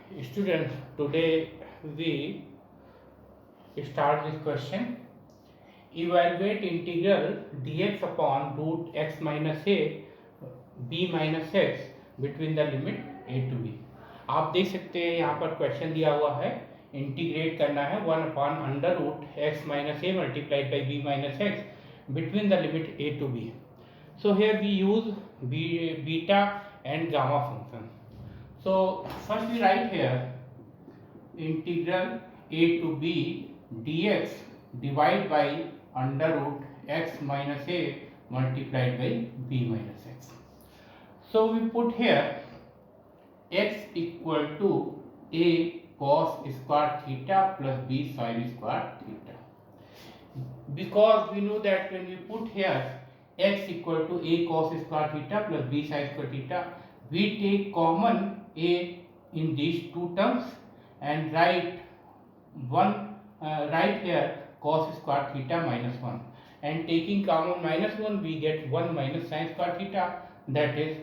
Students, today we start this question. Evaluate integral dx upon root x minus a b minus x between the limit a to b. आप देख सकते हैं यहाँ पर question दिया हुआ है, इंटीग्रेट करना है 1 upon under root x minus a multiplied by b minus x between the limit a to b. So here we use beta and gamma function. So first we write here integral a to b dx divide by under root x minus a multiplied by b minus x. So we put here x equal to a cos square theta plus b sin square theta. Because we know that when we put here x equal to a cos square theta plus b sin square theta, we take common a in these two terms and write here cos square theta minus 1, and taking common minus 1 we get 1 minus sin square theta, that is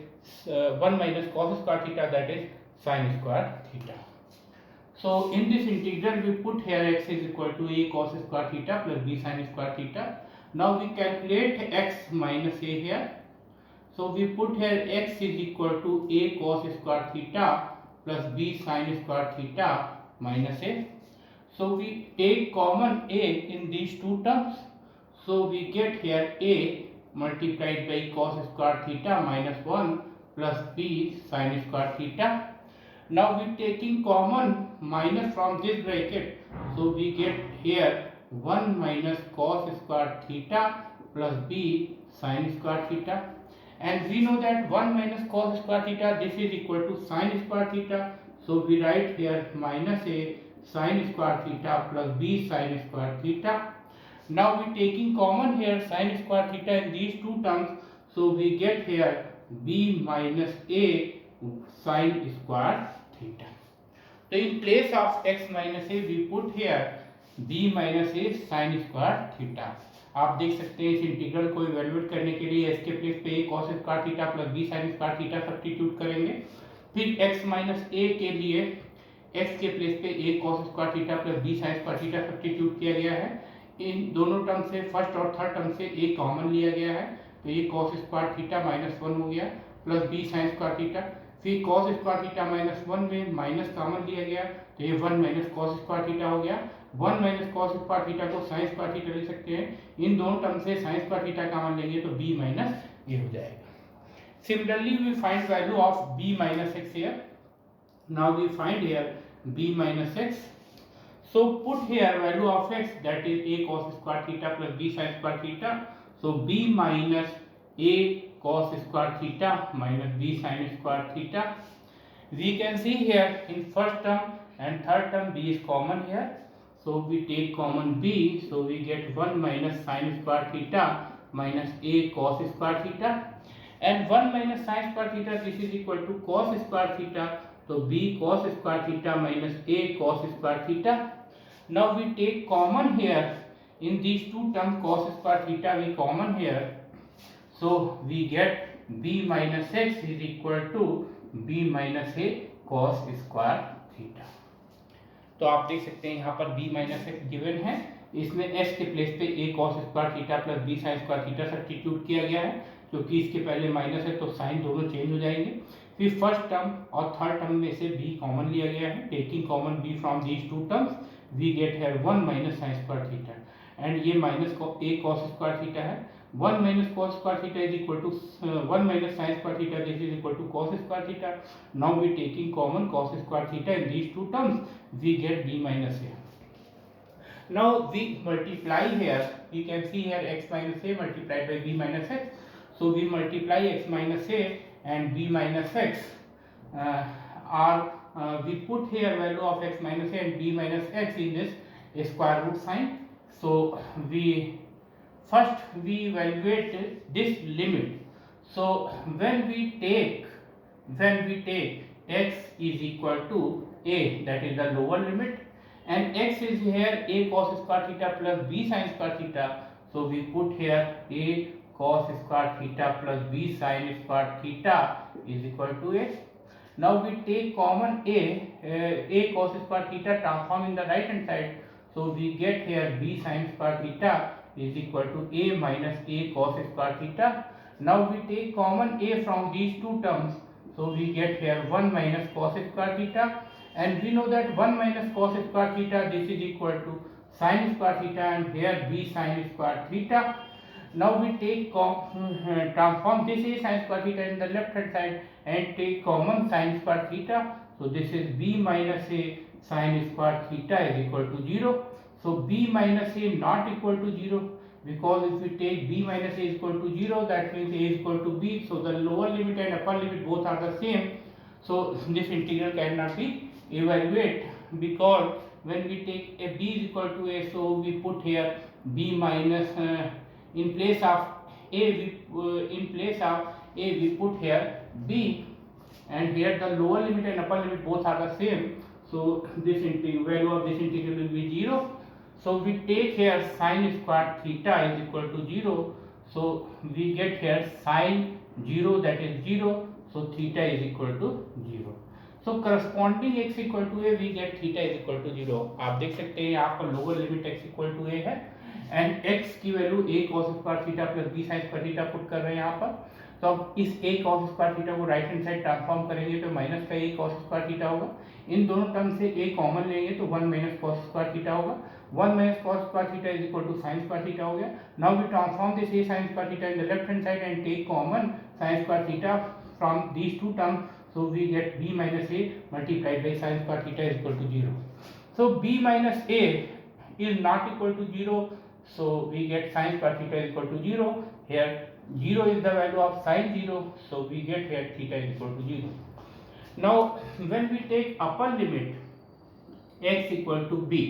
1 minus cos square theta, that is sin square theta. So in this integral we put here x is equal to a cos square theta plus b sin square theta. Now we calculate x minus a here. So we put here x is equal to a cos square theta plus b sin square theta minus a. So we take common a in these two terms. So we get here a multiplied by cos square theta minus 1 plus b sin square theta. Now we taking common minus from this bracket, so we get here 1 minus cos square theta plus b sin square theta, and we know that 1 minus cos square theta, this is equal to sin square theta, so we write here minus a sin square theta plus b sin square theta. Now we taking common here sin square theta in these two terms, so we get here b minus a sin square theta. So in place of x minus a we put here b minus a sin square theta. आप देख सकते हैं इस integral को evaluate करने के लिए x के प्लेस पे a cos square theta plus b sin square theta substitute करेंगे. फिर x माइनस a के लिए x के प्लेस पे a cos square theta plus b sin square theta substitute किया गया है. इन दोनों टर्म से फर्स्ट और थर्ड टर्म से a कॉमन लिया गया है, तो ये cos स्क्वायर थीटा माइनस 1 हो गया plus b sin square theta. फिर cos स्क्वायर थीटा माइनस 1 में माइनस कॉमन लिया गया, तो ये 1 माइनस cos स्क्वायर थीटा हो गया. 1 माइनस cos स्क्वायर थीटा को sin स्क्वायर थीटा लिख सकते हैं. इन दोनों टर्म से sin स्क्वायर थीटा कॉमन लेंगे तो b माइनस a हो जाएगा. Similarly we find value of b minus x here. Now we find here b minus x. So put here value of x, that is a cos square theta plus b sin square theta. So b minus a cos square theta minus b sin square theta. We can see here in first term and third term b is common here, so we take common b, so we get 1 minus sin square theta minus a cos square theta, and 1 minus sin square theta, this is equal to cos square theta, so b cos square theta minus a cos square theta. Now we take common here in these two terms, cos square theta we common here, so we get b minus x is equal to b minus a cos square theta. तो आप देख सकते हैं यहाँ पर b minus x given है, इसमें x के प्लेस पे a cos square theta plus b sin square theta substitute किया गया है, क्योंकि इसके पहले माइनस है तो साइन दोनों चेंज हो जाएंगे. फिर फर्स्ट टर्म और थर्ड टर्म में से b कॉमन लिया गया है, taking common b from these two terms we get है 1 minus sin square theta, and ये minus a cos square theta है. 1 minus cos square theta is equal to 1 minus sin square theta, this is equal to cos square theta. Now we taking common cos square theta in these two terms, we get b minus a. Now we multiply here, you can see here x minus a multiplied by b minus x. So we multiply x minus a and b minus x, we put here value of x minus a and b minus x in this square root sign. So first we evaluate this limit. So when we take x is equal to a, that is the lower limit, and x is here a cos square theta plus b sin square theta, so we put here a cos square theta plus b sin square theta is equal to a. Now we take common a cos square theta transform in the right hand side. So we get here b sin square theta is equal to a minus a cos square theta. Now we take common a from these two terms. So we get here 1 minus cos square theta, and we know that 1 minus cos square theta, this is equal to sin square theta, and here b sin square theta. Now we take transform this a sin square theta in the left hand side and take common sin square theta. So this is b minus a sin square theta is equal to 0. So b minus a not equal to 0, because if we take b minus a is equal to 0, that means a is equal to b. So the lower limit and upper limit both are the same. So this integral cannot be evaluated, because when we take a b is equal to a, so we put here b minus in place of a we put here b, and here the lower limit and upper limit both are the same. So this value of this integral will be 0. So we take here sin square theta is equal to 0. So we get here sin 0, that is 0. So theta is equal to 0. So corresponding x equal to a, we get theta is equal to 0. आप देख सकते हैं यहाँ पर lower limit x equal to a है, and x की value a cos square theta plus b sin square theta put कर रहे हैं यहाँ पर. तो अब इस a cos स्क्वायर थीटा को राइट हैंड साइड ट्रांसफॉर्म करेंगे तो माइनस का a cos स्क्वायर थीटा होगा. इन दोनों टर्म से a कॉमन लेंगे तो 1 माइनस cos स्क्वायर थीटा होगा. 1 minus cos square theta is equal to sin square theta हो गया. Now we transform this a sin square theta in the left hand side and take common sin square theta from these two terms. So we get b minus a multiplied by sin square theta is equal to 0. So b minus a is not equal to 0. So we get sin square theta is equal to 0. Here 0 is the value of sin 0. So we get here theta is equal to 0. Now when we take upper limit x equal to b,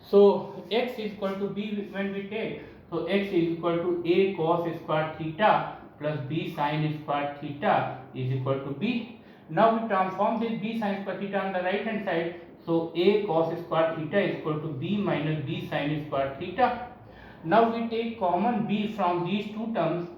so x is equal to b when we take, so x is equal to a cos square theta plus b sin square theta is equal to b. Now we transform this b sin square theta on the right hand side. So a cos square theta is equal to b minus b sin square theta. Now we take common b from these two terms.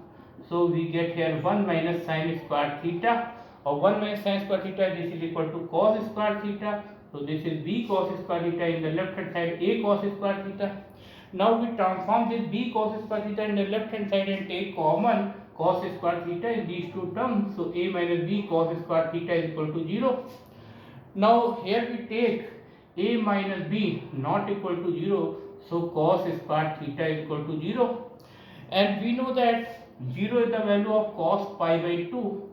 So we get here 1 minus sin square theta, or 1 minus sin square theta, this is equal to cos square theta. So this is b cos square theta, in the left hand side a cos square theta. Now we transform this b cos square theta in the left hand side and take common cos square theta in these two terms. So a minus b cos square theta is equal to 0. Now here we take a minus b not equal to 0. So cos square theta is equal to 0. And we know that 0 is the value of cos pi by 2.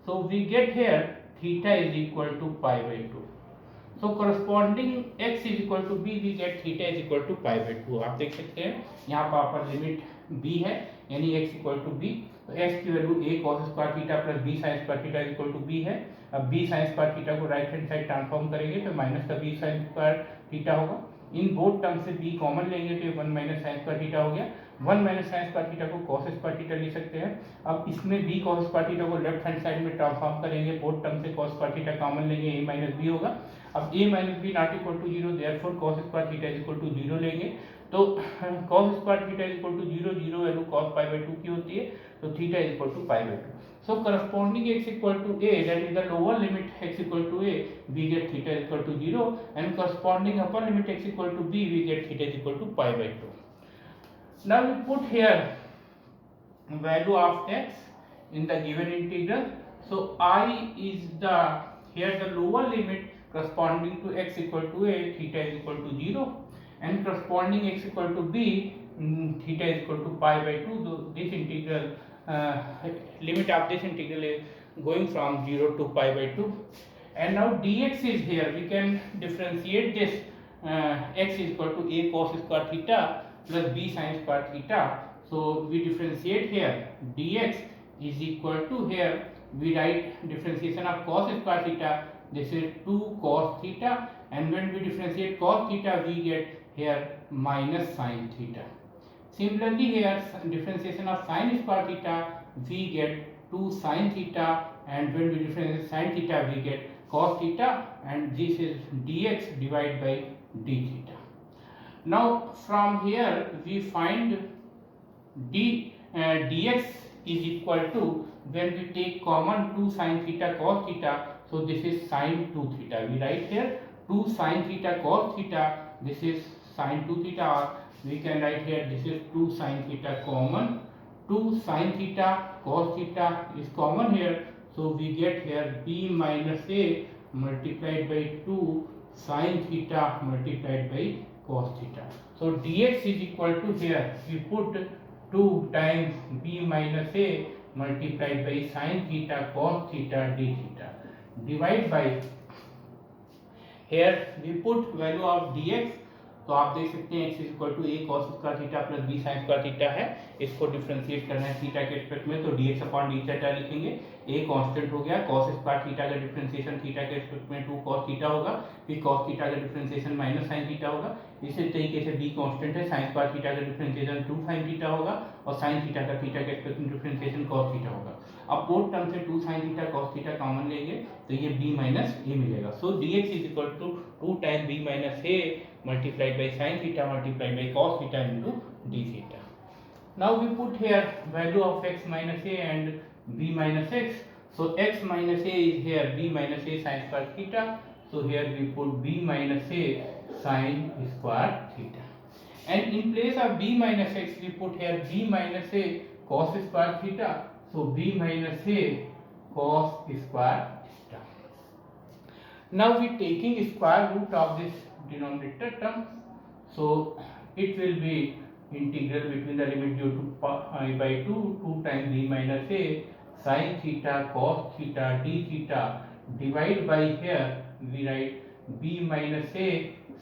So we get here theta is equal to pi by 2. So corresponding x is equal to b, we get theta is equal to pi by 2. आप देख सकते हैं यहाँ पर upper limit b है, यानी x equal to b. तो x की value a cos square theta plus b sin square theta equal to b है. अब b sin स्क्वायर थीटा को राइट हैंड साइड ट्रांसफॉर्म करेंगे तो माइनस का b sin स्क्वायर थीटा होगा. इन बोथ टर्म से b कॉमन लेंगे तो 1 माइनस sin स्क्वायर थीटा हो गया. 1 माइनस sin स्क्वायर थीटा को cos स्क्वायर थीटा लिख सकते हैं. अब इसमें b cos स्क्वायर थीटा को लेफ्ट हैंड साइड में ट्रांसफॉर्म करेंगे, बोथ टर्म से cos स्क्वायर थीटा कॉमन लेंगे, a माइनस b होगा. अब a minus B not equal to 0, therefore cos square theta is equal to 0 लेंगे. तो cos square theta is equal to 0, 0 value cos pi by 2 की होती है, तो theta is equal to pi by 2. So corresponding x equal to a, that is the lower limit x equal to a, we get theta is equal to 0, and corresponding upper limit x equal to b, we get theta is equal to pi by 2. Now we put here value of x in the given integral. So I is the here the lower limit corresponding to x equal to a, theta is equal to 0, and corresponding x equal to b, theta is equal to pi by 2. So this integral limit of this integral is going from 0 to pi by 2. And now dx is here, we can differentiate this x is equal to a cos square theta plus b sin square theta. So we differentiate here, dx is equal to, here we write differentiation of cos square theta, this is 2 cos theta, and when we differentiate cos theta we get here minus sin theta. Similarly here differentiation of sin square theta we get 2 sin theta, and when we differentiate sin theta we get cos theta, and this is dx divided by d theta. Now from here we find dx is equal to, when we take common 2 sin theta cos theta, So this is sine 2 theta. We write here 2 sine theta cos theta. This is sine 2 theta, or we can write here this is 2 sine theta common. 2 sine theta cos theta is common here. So we get here b minus a multiplied by 2 sine theta multiplied by cos theta. So dx is equal to, here we put 2 times b minus a multiplied by sine theta cos theta d theta, divide by, here we put value of dx. तो आप देख सकते हैं x is equal to a cos square theta plus b sin square theta है, इसको differentiate करना है theta के रिस्पेक्ट में, तो dx अपॉन d थीटा लिखेंगे, a कांस्टेंट हो गया, cos स्क्वायर थीटा का डिफरेंशिएशन थीटा के रिस्पेक्ट में 2 cos थीटा होगा, फिर cos थीटा का डिफरेंशिएशन माइनस sin थीटा होगा, इसी तरीके से b कांस्टेंट है, sin स्क्वायर थीटा का डिफरेंशिएशन 2 sin थीटा होगा, और sin थीटा का थीटा के रिस्पेक्ट में डिफरेंशिएशन cos थीटा होगा। अब बोथ टर्म से 2 sin theta cos theta common लेंगे तो ये b माइनस a मिलेगा। So dx is equal to 2 time b minus a multiplied by sin theta multiplied by cos theta into d theta. Now we put here value of x minus a and b minus x. So x minus a is here b minus a sin square theta. So here we put b minus a sin square theta. And in place of b minus x we put here b minus a cos square theta. So b minus a cos square theta. Now we taking square root of this denominator term, so it will be integral between the limit due to pi by 2 times b minus a sin theta cos theta d theta, divide by, here we write b minus a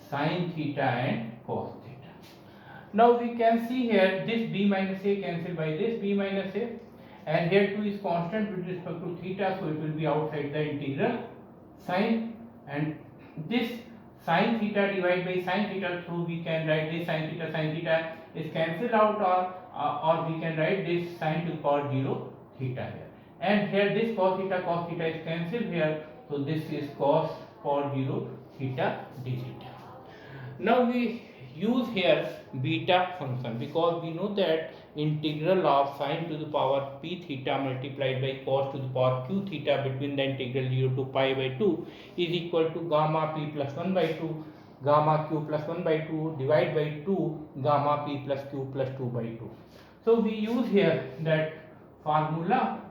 sin theta and cos theta. Now we can see here this b minus a cancel by this b minus a, and here 2 is constant with respect to theta, so it will be outside the integral sin, and this sin theta divided by sin theta, so we can write this sin theta is cancelled out, or we can write this sin to the power 0 theta here, and here this cos theta is cancelled here, so this is cos power 0 theta d theta. Now we use here beta function, because we know that integral of sin to the power p theta multiplied by cos to the power q theta between the integral 0 to pi by 2 is equal to gamma p plus 1 by 2 gamma q plus 1 by 2 divide by 2 gamma p plus q plus 2 by 2. So we use here that formula,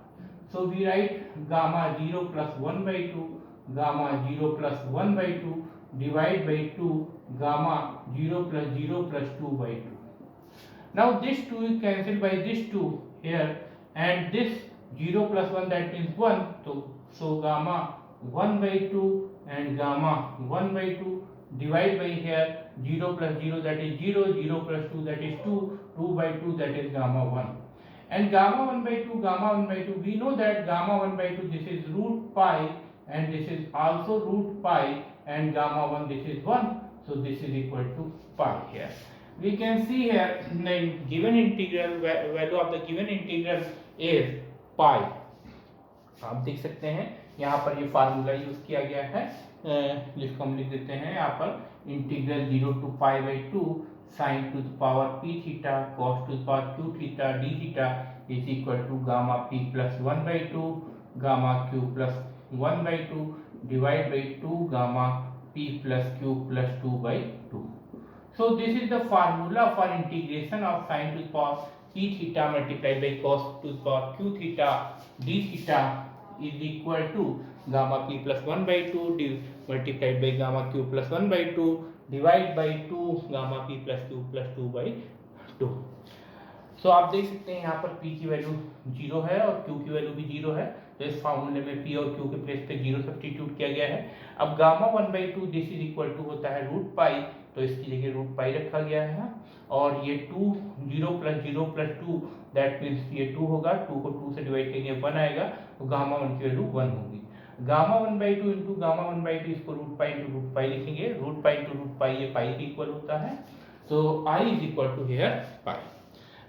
so we write gamma 0 plus 1 by 2 gamma 0 plus 1 by 2 divide by 2 gamma 0 plus 2 by 2. Now this 2 is cancelled by this 2 here, and this 0 plus 1, that means 1, so gamma 1 by 2 and gamma 1 by 2 divide by, here 0 plus 0 that is 0, 0 plus 2 that is 2, 2 by 2 that is gamma 1, and gamma 1 by 2, gamma 1 by 2, we know that gamma 1 by 2 this is root pi, and this is also root pi, and gamma 1 this is 1, so this is equal to pi. Here we can see here the given integral value of the given integral is pi. आप देख सकते हैं यहाँ पर ये formula use किया गया है, जिसको हम लिख देते हैं यहाँ पर integral 0 to pi by 2 sin to the power p theta cos to the power q theta d theta is equal to gamma p plus 1 by 2 gamma q plus 1 by 2 divide by 2 gamma p plus q plus 2 by 2. So this is the formula for integration of sin to the power p theta multiplied by cos to the power q theta d theta is equal to gamma p plus 1 by 2 multiplied by gamma q plus 1 by 2 divide by 2 gamma p plus q plus 2 by 2. So आप देख सकते हैं यहाँ पर p की value 0 है और q की वैल्यू भी 0 है, तो इस फार्मूले में p और q के प्लेस पे 0 सब्स्टिट्यूट किया गया है। अब gamma 1 by 2 this is equal to होता है रूट पाई, तो इसकी जगह रूट पाई रखा गया है, और ये 2 0 plus 2 दैट मीन्स ये 2 होगा, 2 को 2 से डिवाइड करेंगे 1 आएगा, तो गामा 1 की वैल्यू 1 होगी। Gamma 1 by 2 into gamma 1 by 2, इसको root pi into root pi लिखेंगे, root pi into root pi ये पाई के इक्वल होता है, तो I is equal to here pi.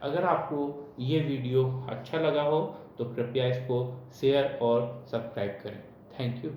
अगर आपको ये वीडियो अच्छा लगा हो तो कृपया इसको शेयर और सब्सक्राइब करें। Thank you.